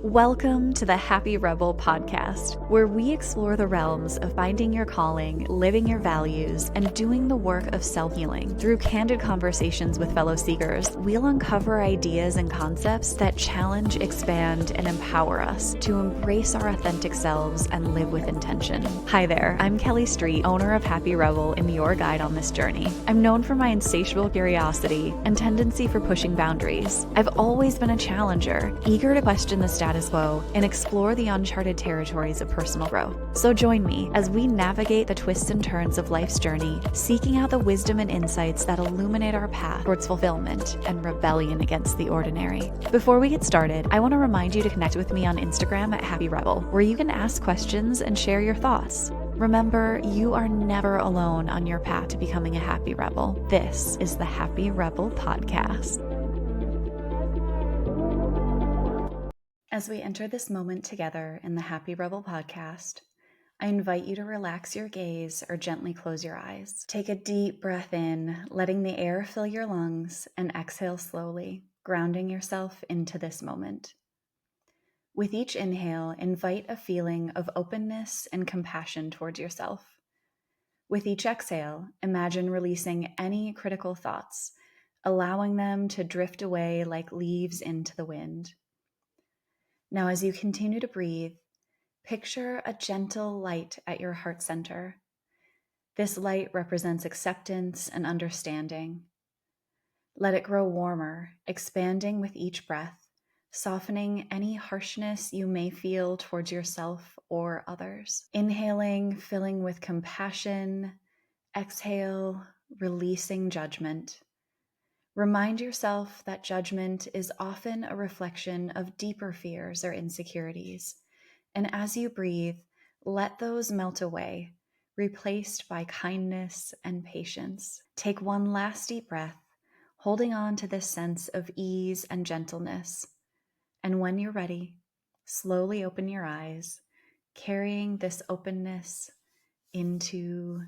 Welcome to the Happy Rebel podcast, where we explore the realms of finding your calling, living your values, and doing the work of self-healing. Through candid conversations with fellow seekers, we'll uncover ideas and concepts that challenge, expand, and empower us to embrace our authentic selves and live with intention. Hi there, I'm Kelly Street, owner of Happy Rebel and your guide on this journey. I'm known for my insatiable curiosity and tendency for pushing boundaries. I've always been a challenger, eager to question the status quo and explore the uncharted territories of personal growth. So join me as we navigate the twists and turns of life's journey, seeking out the wisdom and insights that illuminate our path towards fulfillment and rebellion against the ordinary. Before we get started, I want to remind you to connect with me on Instagram at Happy Rebel, where you can ask questions and share your thoughts. Remember, you are never alone on your path to becoming a happy rebel. This is the Happy Rebel Podcast. As we enter this moment together in the Happy Rebel Podcast, I invite you to relax your gaze or gently close your eyes. Take a deep breath in, letting the air fill your lungs, and exhale slowly, grounding yourself into this moment. With each inhale, invite a feeling of openness and compassion towards yourself. With each exhale, imagine releasing any critical thoughts, allowing them to drift away like leaves into the wind. Now, as you continue to breathe, picture a gentle light at your heart center. This light represents acceptance and understanding. Let it grow warmer, expanding with each breath, softening any harshness you may feel towards yourself or others. Inhaling, filling with compassion. Exhale, releasing judgment. Remind yourself that judgment is often a reflection of deeper fears or insecurities. And as you breathe, let those melt away, replaced by kindness and patience. Take one last deep breath, holding on to this sense of ease and gentleness. And when you're ready, slowly open your eyes, carrying this openness into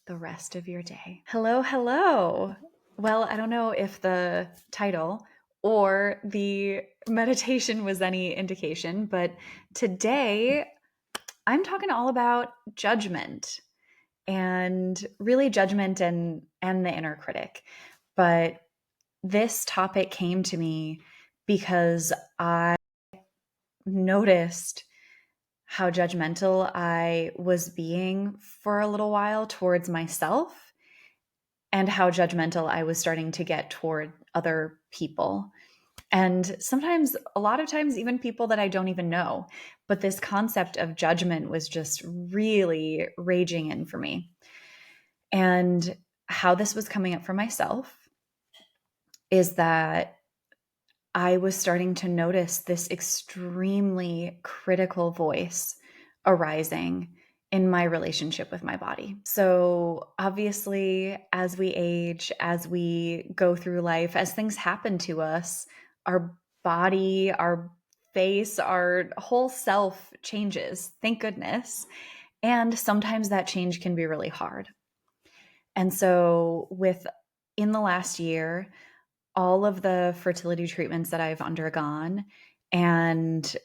the rest of your day. Hello, hello. Well, I don't know if the title or the meditation was any indication, but today I'm talking all about judgment and really judgment and the inner critic. But this topic came to me because I noticed how judgmental I was being for a little while towards myself, and how judgmental I was starting to get toward other people. And sometimes, a lot of times, even people that I don't even know. But this concept of judgment was just really raging in for me. And how this was coming up for myself is that I was starting to notice this extremely critical voice arising in my relationship with my body. So obviously, as we age, as we go through life, as things happen to us, our body, our face, our whole self changes. Thank goodness. And sometimes that change can be really hard. And so in the last year, all of the fertility treatments that I've undergone and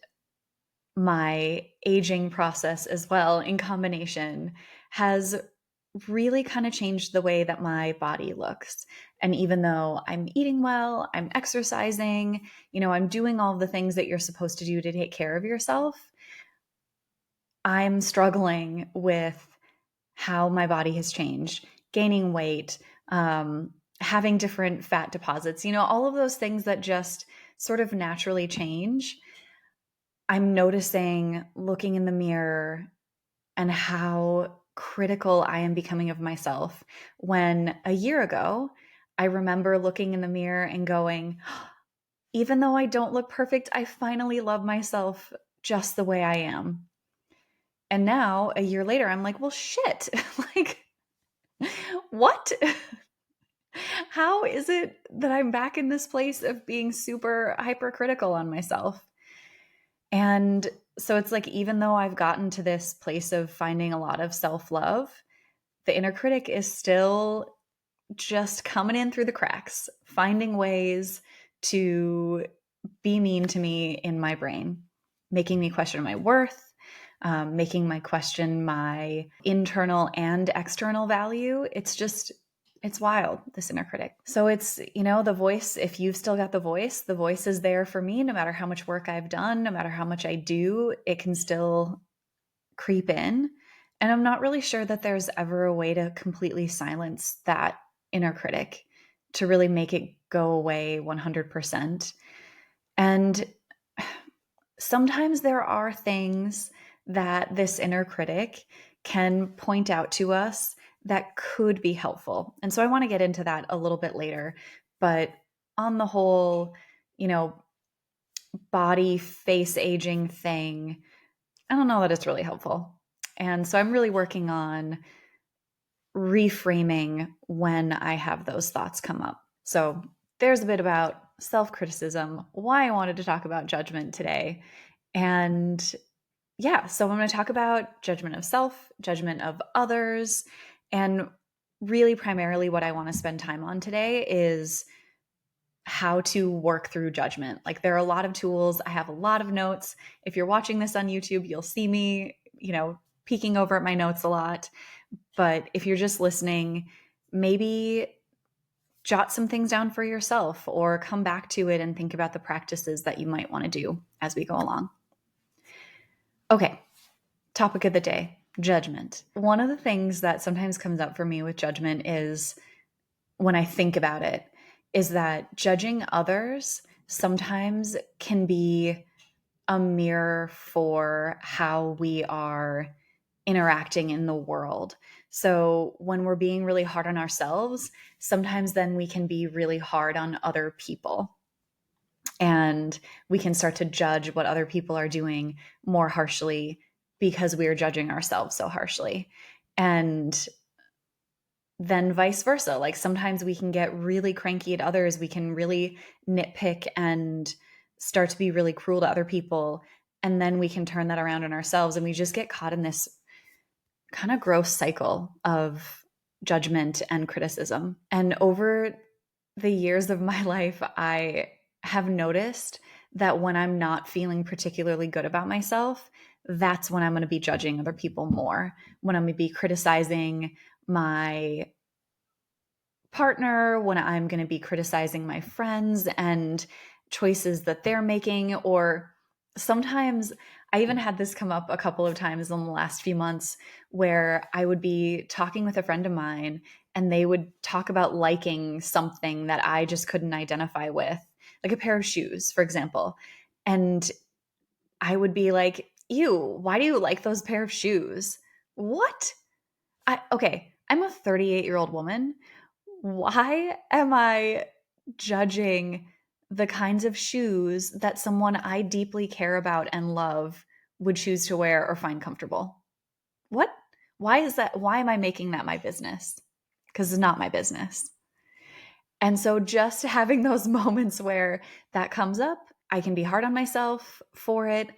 my aging process as well in combination has really kind of changed the way that my body looks. And even though I'm eating well, I'm exercising, I'm doing all the things that you're supposed to do to take care of yourself, I'm struggling with how my body has changed, gaining weight, having different fat deposits, all of those things that just sort of naturally change. I'm noticing, looking in the mirror, and how critical I am becoming of myself. When a year ago, I remember looking in the mirror and going, even though I don't look perfect, I finally love myself just the way I am. And now, a year later, I'm like, well, shit. Like, what? How is it that I'm back in this place of being super hypercritical on myself? And so it's like, even though I've gotten to this place of finding a lot of self-love, the inner critic is still just coming in through the cracks, finding ways to be mean to me in my brain. making me question my worth, making my question my internal and external value. It's wild, this inner critic. So it's, the voice, if you've still got the voice is there for me. No matter how much work I've done, no matter how much I do, it can still creep in. And I'm not really sure that there's ever a way to completely silence that inner critic, to really make it go away 100%. And sometimes there are things that this inner critic can point out to us that could be helpful. And so I want to get into that a little bit later. But on the whole, body face aging thing, I don't know that it's really helpful. And so I'm really working on reframing when I have those thoughts come up. So there's a bit about self-criticism, why I wanted to talk about judgment today. And yeah, so I'm going to talk about judgment of self, judgment of others, and really primarily what I want to spend time on today is how to work through judgment. Like, there are a lot of tools. I have a lot of notes. If you're watching this on YouTube, you'll see me, peeking over at my notes a lot. But if you're just listening, maybe jot some things down for yourself or come back to it and think about the practices that you might want to do as we go along. Okay, topic of the day, judgment. One of the things that sometimes comes up for me with judgment is, when I think about it, is that judging others sometimes can be a mirror for how we are interacting in the world. So when we're being really hard on ourselves, sometimes then we can be really hard on other people. And we can start to judge what other people are doing more harshly because we're judging ourselves so harshly. And then vice versa. Like, sometimes we can get really cranky at others. We can really nitpick and start to be really cruel to other people. And then we can turn that around on ourselves. And we just get caught in this kind of gross cycle of judgment and criticism. And over the years of my life, I have noticed that when I'm not feeling particularly good about myself, that's when I'm going to be judging other people more, when I'm going to be criticizing my partner, when I'm going to be criticizing my friends and choices that they're making. Or sometimes I even had this come up a couple of times in the last few months, where I would be talking with a friend of mine and they would talk about liking something that I just couldn't identify with, like a pair of shoes, for example. And I would be like, ew, why do you like those pair of shoes? What? Okay, I'm a 38-year-old woman. Why am I judging the kinds of shoes that someone I deeply care about and love would choose to wear or find comfortable? What? Why is that? Why am I making that my business? Because it's not my business. And so just having those moments where that comes up, I can be hard on myself for it,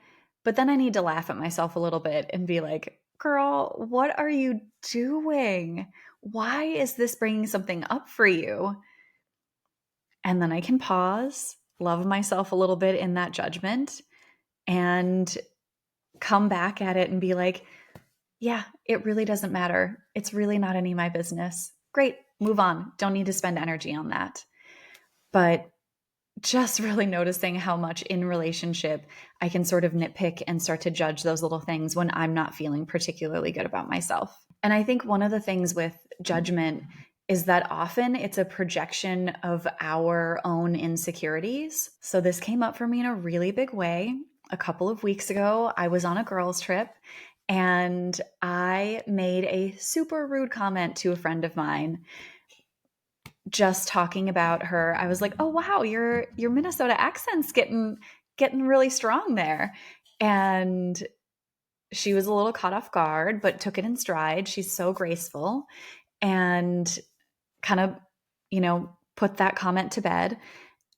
but then I need to laugh at myself a little bit and be like, girl, what are you doing? Why is this bringing something up for you? And then I can pause, love myself a little bit in that judgment, and come back at it and be like, yeah, it really doesn't matter. It's really not any of my business. Great, move on. Don't need to spend energy on that. But just really noticing how much in relationship I can sort of nitpick and start to judge those little things when I'm not feeling particularly good about myself. And I think one of the things with judgment is that often it's a projection of our own insecurities. So this came up for me in a really big way. A couple of weeks ago, I was on a girls' trip and I made a super rude comment to a friend of mine, just talking about her. I was like, "Oh wow, your Minnesota accent's getting really strong there." And she was a little caught off guard, but took it in stride. She's so graceful, and kind of, put that comment to bed.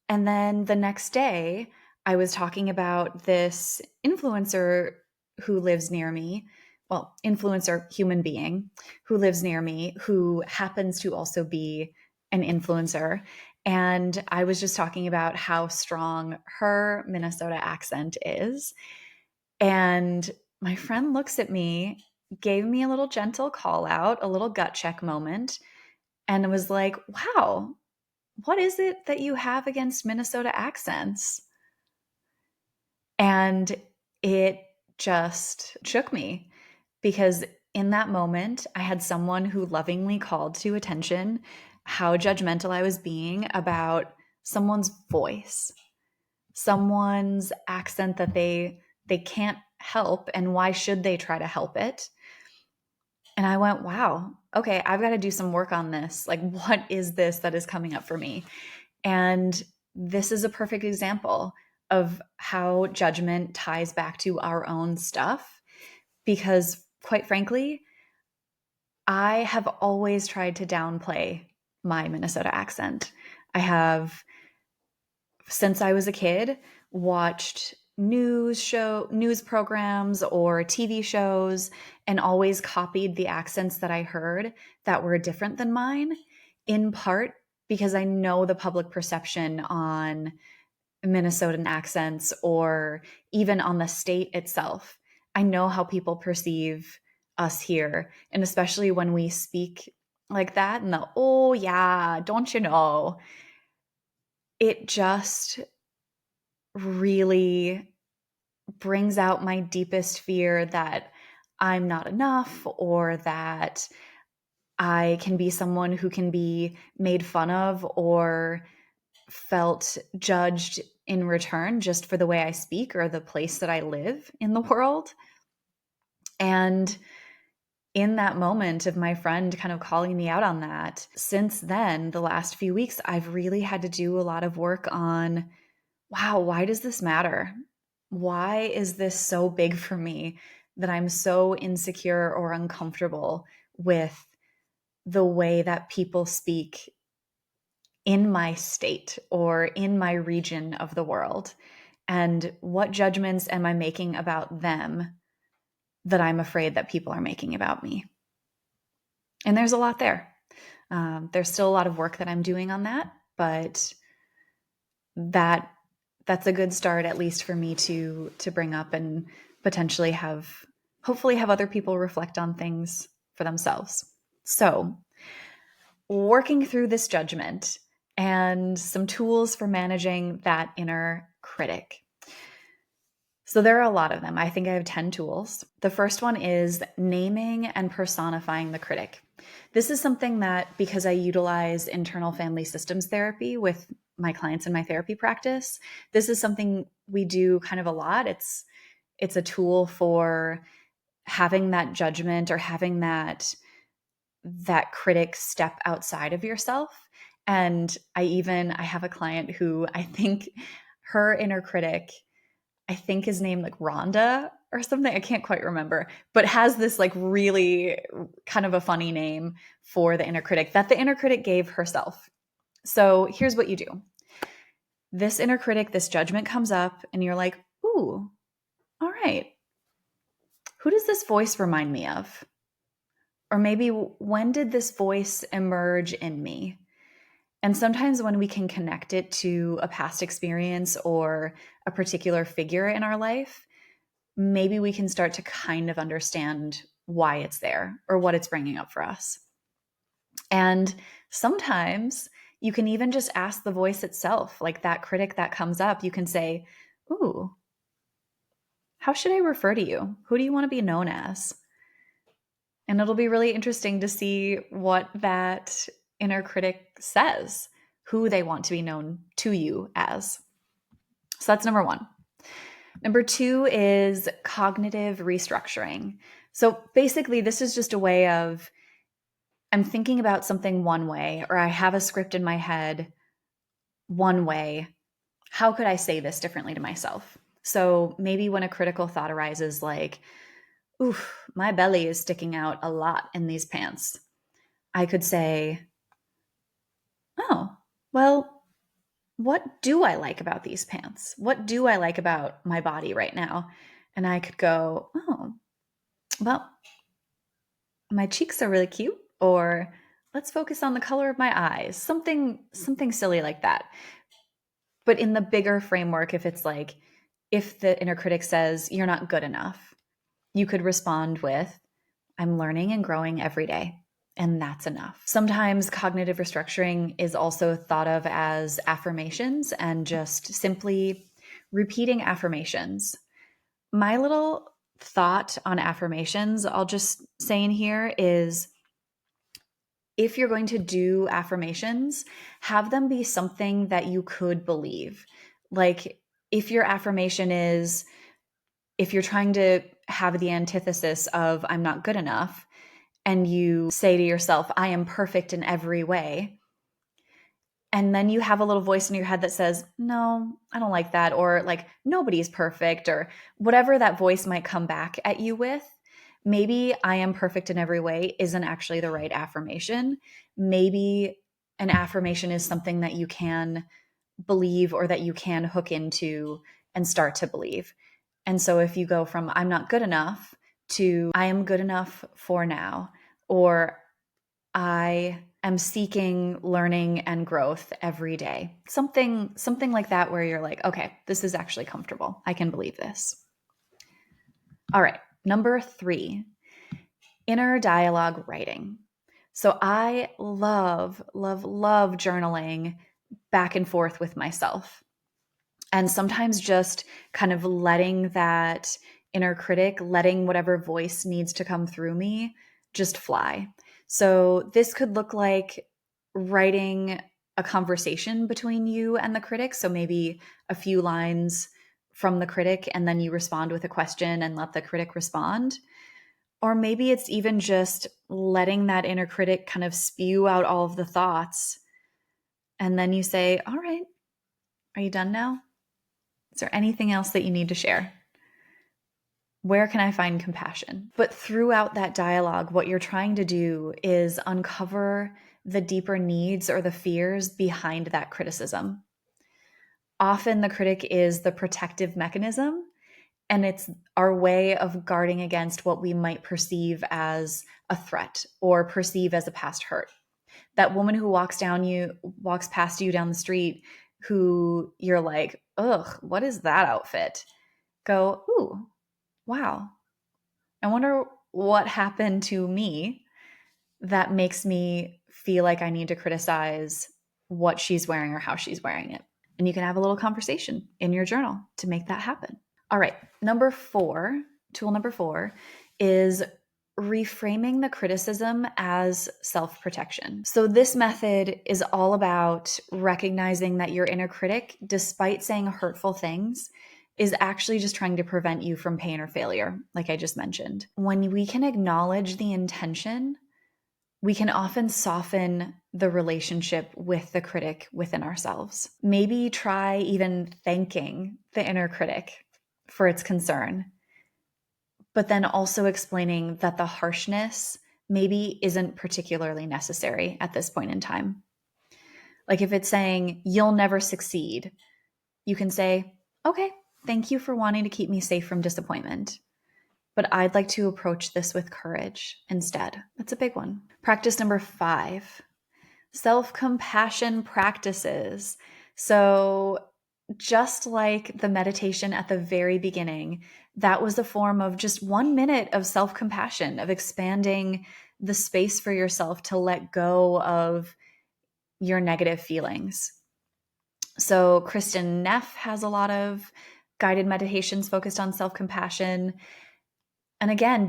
And then the next day, I was talking about this influencer who lives near me. Well, influencer, human being who lives near me, who happens to also be an influencer. And I was just talking about how strong her Minnesota accent is. And my friend looks at me, gave me a little gentle call out, a little gut check moment, and was like, wow, what is it that you have against Minnesota accents? And it just shook me because in that moment, I had someone who lovingly called to attention how judgmental I was being about someone's voice, someone's accent that they can't help, and why should they try to help it? And I went, wow, okay, I've got to do some work on this. Like, what is this that is coming up for me? And this is a perfect example of how judgment ties back to our own stuff. Because, quite frankly, I have always tried to downplay my Minnesota accent. I have, since I was a kid, watched news programs or TV shows and always copied the accents that I heard that were different than mine, in part because I know the public perception on Minnesotan accents or even on the state itself. I know how people perceive us here, and especially when we speak like that and the, oh yeah, don't you know, it just really brings out my deepest fear that I'm not enough, or that I can be someone who can be made fun of or felt judged in return just for the way I speak or the place that I live in the world. And in that moment of my friend kind of calling me out on that, since then, the last few weeks, I've really had to do a lot of work on, wow, why does this matter? Why is this so big for me that I'm so insecure or uncomfortable with the way that people speak in my state or in my region of the world? And what judgments am I making about them that I'm afraid that people are making about me? And there's a lot there. There's still a lot of work that I'm doing on that, but that's a good start, at least for me to bring up and potentially hopefully have other people reflect on things for themselves. So, working through this judgment and some tools for managing that inner critic. So there are a lot of them. I think I have 10 tools. The first one is naming and personifying the critic. This is something that, because I utilize internal family systems therapy with my clients in my therapy practice, this is something we do kind of a lot. It's a tool for having that judgment or having that critic step outside of yourself. And I have a client who I think her inner critic, I think is named like Rhonda or something. I can't quite remember, but has this like really kind of a funny name for the inner critic that the inner critic gave herself. So here's what you do. This inner critic, this judgment comes up and you're like, ooh, all right. Who does this voice remind me of? Or maybe when did this voice emerge in me? And sometimes when we can connect it to a past experience or a particular figure in our life, maybe we can start to kind of understand why it's there or what it's bringing up for us. And sometimes you can even just ask the voice itself, like that critic that comes up, you can say, ooh, how should I refer to you? Who do you want to be known as? And it'll be really interesting to see what that inner critic says, who they want to be known to you as. So that's number one. Number two is cognitive restructuring. So basically, this is just a way of, I'm thinking about something one way, or I have a script in my head one way. How could I say this differently to myself? So maybe when a critical thought arises, like, oof, my belly is sticking out a lot in these pants, I could say, oh, well, what do I like about these pants? What do I like about my body right now? And I could go, oh, well, my cheeks are really cute, or let's focus on the color of my eyes. Something silly like that. But in the bigger framework, if it's like, if the inner critic says, "You're not good enough," you could respond with, "I'm learning and growing every day, and that's enough." Sometimes cognitive restructuring is also thought of as affirmations and just simply repeating affirmations. My little thought on affirmations, I'll just say in here, is if you're going to do affirmations, have them be something that you could believe. Like if your affirmation is, if you're trying to have the antithesis of "I'm not good enough," and you say to yourself, "I am perfect in every way," and then you have a little voice in your head that says, "No, I don't like that," or like, "Nobody's perfect," or whatever that voice might come back at you with, maybe "I am perfect in every way" isn't actually the right affirmation. Maybe an affirmation is something that you can believe or that you can hook into and start to believe. And so if you go from "I'm not good enough" to "I am good enough for now," or "I am seeking learning and growth every day." Something like that where you're like, "Okay, this is actually comfortable. I can believe this." All right, number 3, inner dialogue writing. So I love, love, love journaling back and forth with myself. And sometimes just kind of letting that inner critic, letting whatever voice needs to come through me, just fly. So this could look like writing a conversation between you and the critic. So maybe a few lines from the critic, and then you respond with a question and let the critic respond. Or maybe it's even just letting that inner critic kind of spew out all of the thoughts. And then you say, "All right, are you done now? Is there anything else that you need to share? Where can I find compassion?" But throughout that dialogue, what you're trying to do is uncover the deeper needs or the fears behind that criticism. Often the critic is the protective mechanism, and it's our way of guarding against what we might perceive as a threat or perceive as a past hurt. That woman who walks past you down the street, who you're like, "Ugh, what is that outfit?" Go, "Ooh, wow. I wonder what happened to me that makes me feel like I need to criticize what she's wearing or how she's wearing it." And you can have a little conversation in your journal to make that happen. All right, tool number 4 is reframing the criticism as self-protection. So this method is all about recognizing that your inner critic, despite saying hurtful things, is actually just trying to prevent you from pain or failure, like I just mentioned. When we can acknowledge the intention, we can often soften the relationship with the critic within ourselves. Maybe try even thanking the inner critic for its concern, but then also explaining that the harshness maybe isn't particularly necessary at this point in time. Like if it's saying, "You'll never succeed," you can say, "Okay, thank you for wanting to keep me safe from disappointment, but I'd like to approach this with courage instead." That's a big one. Practice number 5, self-compassion practices. So just like the meditation at the very beginning, that was a form of just 1 minute of self-compassion, of expanding the space for yourself to let go of your negative feelings. So Kristen Neff has a lot of guided meditations focused on self-compassion. And again,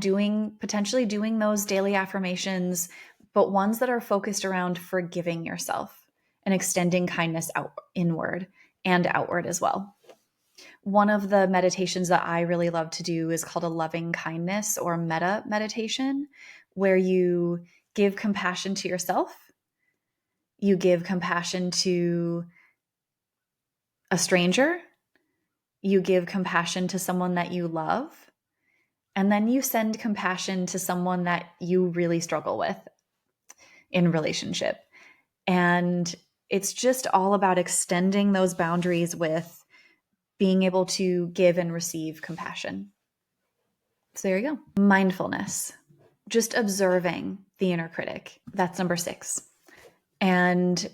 potentially doing those daily affirmations, but ones that are focused around forgiving yourself and extending kindness out inward and outward as well. One of the meditations that I really love to do is called a loving kindness or metta meditation, where you give compassion to yourself, you give compassion to a stranger, you give compassion to someone that you love, and then you send compassion to someone that you really struggle with in relationship. And it's just all about extending those boundaries with being able to give and receive compassion. So there you go. Mindfulness, just observing the inner critic. That's number 6. And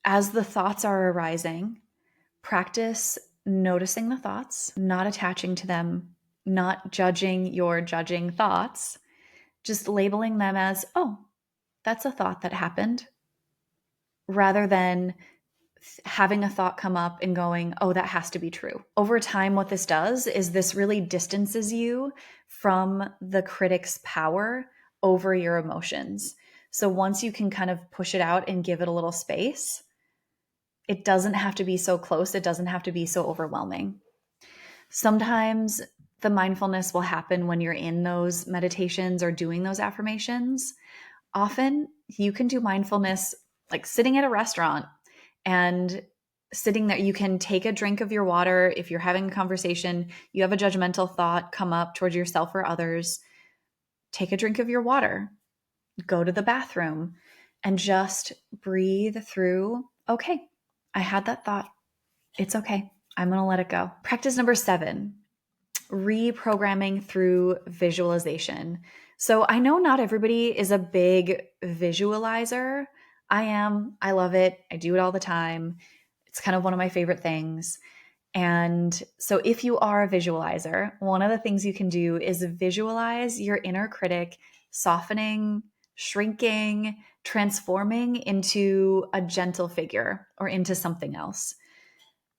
as the thoughts are arising, practice noticing the thoughts, not attaching to them, not judging your judging thoughts, just labeling them as, oh, that's a thought that happened, rather than having a thought come up and going, oh, that has to be true. Over time, what this does is this really distances you from the critic's power over your emotions. So once you can kind of push it out and give it a little space, it doesn't have to be so close. It doesn't have to be so overwhelming. Sometimes the mindfulness will happen when you're in those meditations or doing those affirmations. Often you can do mindfulness like sitting at a restaurant and sitting there. You can take a drink of your water. If you're having a conversation, you have a judgmental thought come up towards yourself or others, take a drink of your water, go to the bathroom, and just breathe through, okay, I had that thought. It's okay. I'm going to let it go. Practice number 7, reprogramming through visualization. So I know not everybody is a big visualizer. I am. I love it. I do it all the time. It's kind of one of my favorite things. And so if you are a visualizer, one of the things you can do is visualize your inner critic softening, shrinking, transforming into a gentle figure or into something else.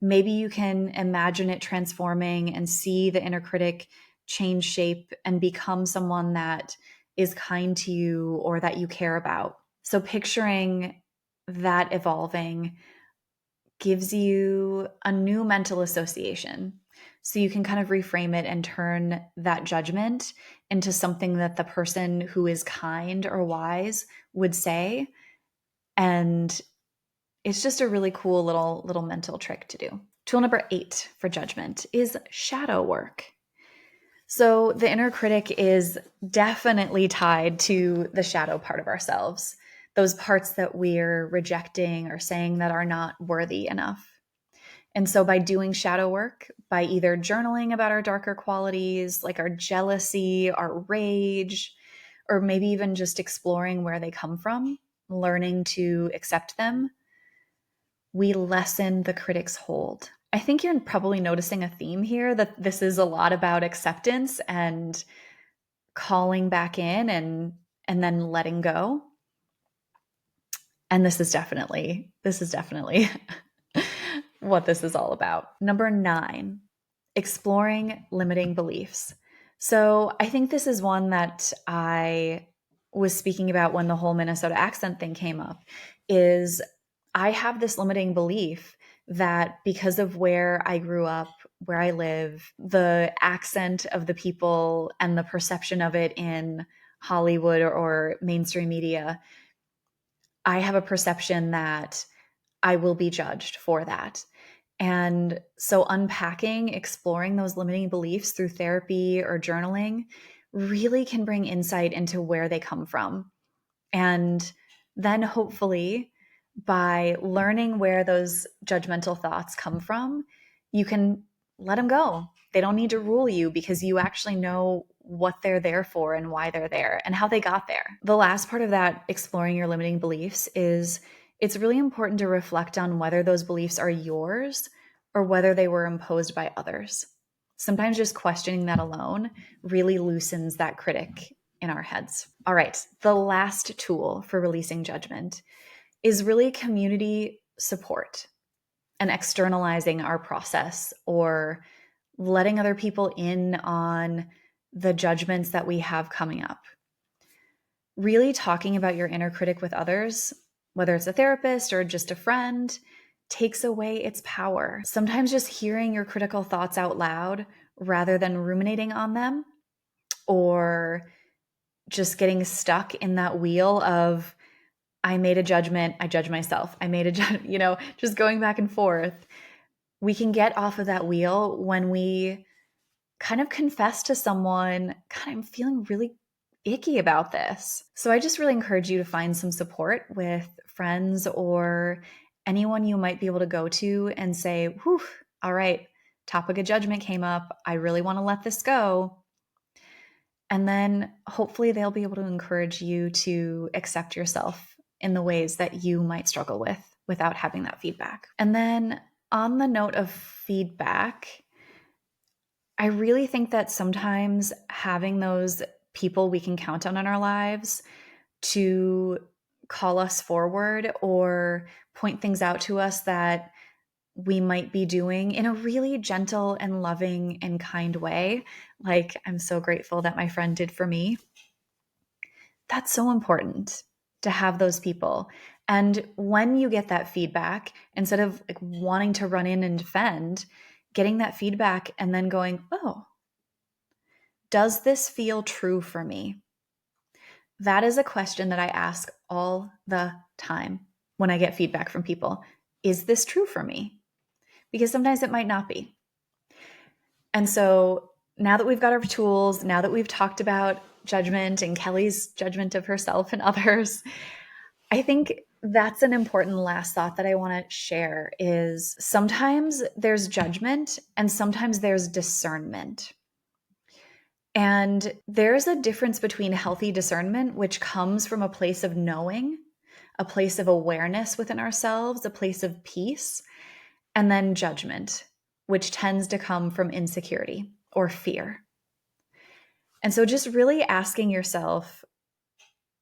Maybe you can imagine it transforming and see the inner critic change shape and become someone that is kind to you or that you care about. So picturing that evolving gives you a new mental association. So you can kind of reframe it and turn that judgment into something that the person who is kind or wise would say. And it's just a really cool little mental trick to do. Tool number 8 for judgment is shadow work. So the inner critic is definitely tied to the shadow part of ourselves, those parts that we're rejecting or saying that are not worthy enough. And so by doing shadow work, by either journaling about our darker qualities, like our jealousy, our rage, or maybe even just exploring where they come from, learning to accept them, we lessen the critic's hold. I think you're probably noticing a theme here that this is a lot about acceptance and calling back in and then letting go. And this is definitely what this is all about. Number 9, exploring limiting beliefs. So I think this is one that I was speaking about when the whole Minnesota accent thing came up, is I have this limiting belief that because of where I grew up, where I live, the accent of the people and the perception of it in Hollywood or mainstream media, I have a perception that I will be judged for that. And so unpacking, exploring those limiting beliefs through therapy or journaling really can bring insight into where they come from. And then hopefully by learning where those judgmental thoughts come from, you can let them go. They don't need to rule you because you actually know what they're there for and why they're there and how they got there. The last part of that, exploring your limiting beliefs, is it's really important to reflect on whether those beliefs are yours or whether they were imposed by others. Sometimes just questioning that alone really loosens that critic in our heads. All right, the last tool for releasing judgment is really community support and externalizing our process or letting other people in on the judgments that we have coming up. Really talking about your inner critic with others, whether it's a therapist or just a friend, takes away its power. Sometimes just hearing your critical thoughts out loud rather than ruminating on them or just getting stuck in that wheel of, I made a judgment, I judge myself. I made a judgment, just going back and forth. We can get off of that wheel when we kind of confess to someone, God, I'm feeling really icky about this. So I just really encourage you to find some support with friends or anyone you might be able to go to and say, whew, all right, topic of judgment came up. I really want to let this go. And then hopefully they'll be able to encourage you to accept yourself in the ways that you might struggle with without having that feedback. And then on the note of feedback, I really think that sometimes having those people we can count on in our lives to call us forward or point things out to us that we might be doing in a really gentle and loving and kind way, like I'm so grateful that my friend did for me. That's so important to have those people. And when you get that feedback, instead of like wanting to run in and defend, getting that feedback and then going, oh, does this feel true for me? That is a question that I ask all the time when I get feedback from people. Is this true for me? Because sometimes it might not be. And so now that we've got our tools, now that we've talked about judgment and Kelly's judgment of herself and others, I think that's an important last thought that I want to share is sometimes there's judgment and sometimes there's discernment. And there's a difference between healthy discernment, which comes from a place of knowing, a place of awareness within ourselves, a place of peace, and then judgment, which tends to come from insecurity or fear. And so just really asking yourself,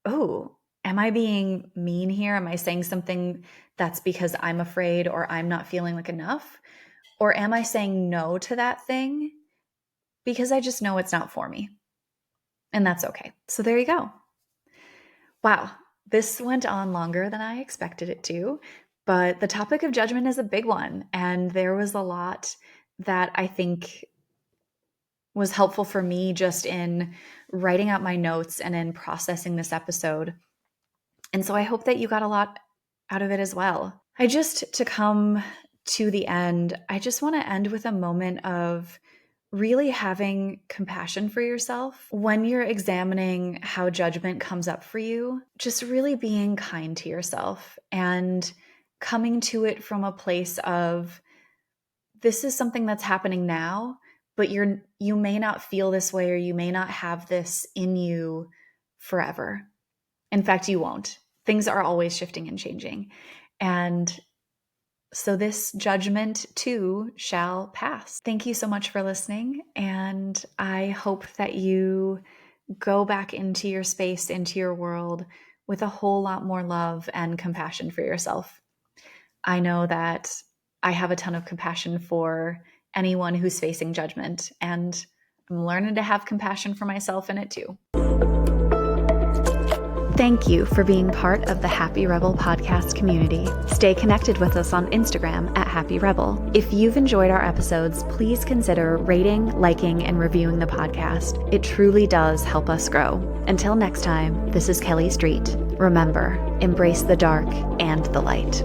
oh, am I being mean here? Am I saying something that's because I'm afraid or I'm not feeling like enough? Or am I saying no to that thing because I just know it's not for me? And that's okay. So there you go. Wow, this went on longer than I expected it to, but the topic of judgment is a big one. And there was a lot that I think was helpful for me just in writing out my notes and in processing this episode. And so I hope that you got a lot out of it as well. To come to the end, I just want to end with a moment of really having compassion for yourself when you're examining how judgment comes up for you, just really being kind to yourself and coming to it from a place of this is something that's happening now, but you may not feel this way or you may not have this in you forever. In fact, you won't. Things are always shifting and changing. And so this judgment too shall pass. Thank you so much for listening. And I hope that you go back into your space, into your world with a whole lot more love and compassion for yourself. I know that I have a ton of compassion for anyone who's facing judgment, and I'm learning to have compassion for myself in it too. Thank you for being part of the Happy Rebel podcast community. Stay connected with us on Instagram at Happy Rebel. If you've enjoyed our episodes, please consider rating, liking, and reviewing the podcast. It truly does help us grow. Until next time, this is Kelly Street. Remember, embrace the dark and the light.